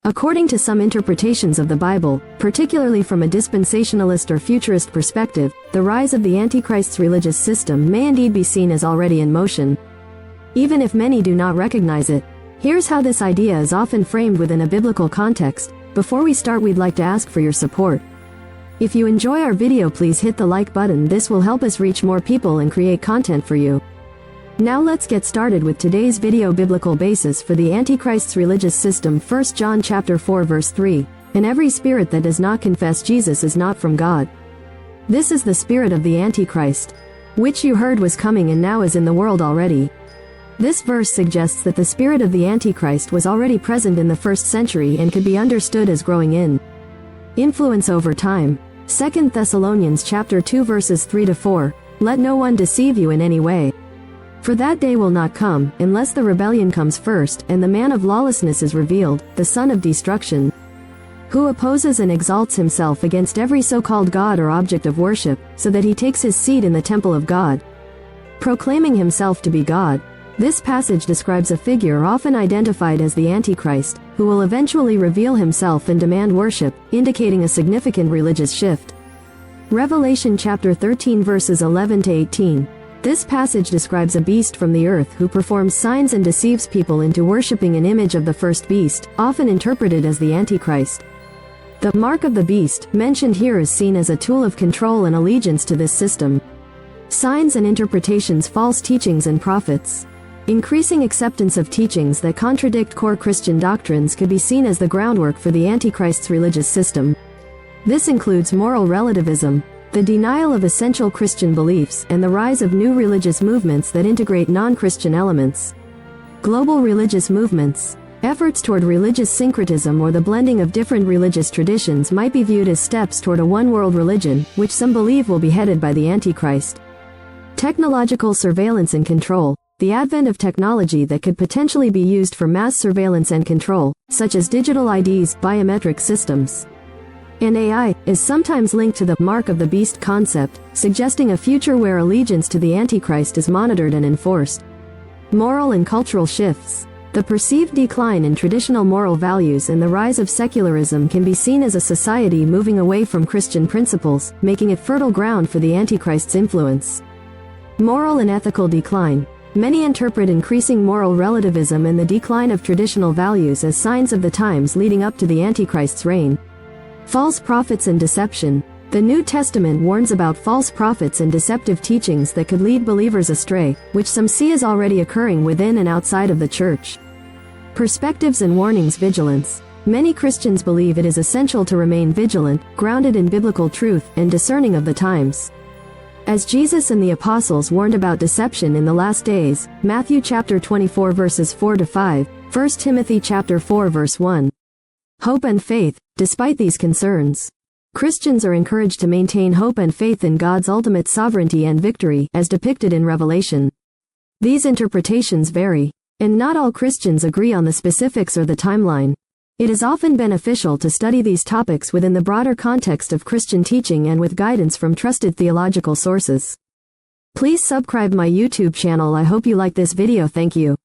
According to some interpretations of the Bible, particularly from a dispensationalist or futurist perspective, the rise of the Antichrist's religious system may indeed be seen as already in motion, even if many do not recognize it. Here's how this idea is often framed within a biblical context. Before we start, we'd like to ask for your support. If you enjoy our video, please hit the like button. This will help us reach more people and create content for you. Now let's get started with today's video. Biblical basis for the Antichrist's religious system. 1 John chapter 4 verse 3. And every spirit that does not confess Jesus is not from God. This is the spirit of the Antichrist, which you heard was coming and now is in the world already. This verse suggests that the spirit of the Antichrist was already present in the first century and could be understood as growing in influence over time. 2 Thessalonians chapter 2 verses 3-4. Let no one deceive you in any way. For that day will not come, unless the rebellion comes first, and the man of lawlessness is revealed, the son of destruction, who opposes and exalts himself against every so-called God or object of worship, so that he takes his seat in the temple of God, proclaiming himself to be God. This passage describes a figure often identified as the Antichrist, who will eventually reveal himself and demand worship, indicating a significant religious shift. Revelation chapter 13 verses 11-18. This passage describes a beast from the earth who performs signs and deceives people into worshipping an image of the first beast, often interpreted as the Antichrist. The mark of the beast, mentioned here, is seen as a tool of control and allegiance to this system. Signs and interpretations, false teachings and prophets. Increasing acceptance of teachings that contradict core Christian doctrines could be seen as the groundwork for the Antichrist's religious system. This includes moral relativism, the denial of essential Christian beliefs, and the rise of new religious movements that integrate non-Christian elements. Global religious movements. Efforts toward religious syncretism or the blending of different religious traditions might be viewed as steps toward a one-world religion, which some believe will be headed by the Antichrist. Technological surveillance and control. The advent of technology that could potentially be used for mass surveillance and control, such as digital IDs, biometric systems, and AI, is sometimes linked to the mark of the beast concept, suggesting a future where allegiance to the Antichrist is monitored and enforced. Moral and cultural shifts. The perceived decline in traditional moral values and the rise of secularism can be seen as a society moving away from Christian principles, making it fertile ground for the Antichrist's influence. Moral and ethical decline. Many interpret increasing moral relativism and the decline of traditional values as signs of the times leading up to the Antichrist's reign. False prophets and deception. The New Testament warns about false prophets and deceptive teachings that could lead believers astray, which some see as already occurring within and outside of the church. Perspectives and warnings. Vigilance. Many Christians believe it is essential to remain vigilant, grounded in biblical truth, and discerning of the times. As Jesus and the apostles warned about deception in the last days, Matthew chapter 24 verses 4-5, 1 Timothy chapter 4 verse 1. Hope and faith. Despite these concerns, Christians are encouraged to maintain hope and faith in God's ultimate sovereignty and victory, as depicted in Revelation. These interpretations vary, and not all Christians agree on the specifics or the timeline. It is often beneficial to study these topics within the broader context of Christian teaching and with guidance from trusted theological sources. Please subscribe my YouTube channel. I hope you like this video. Thank you.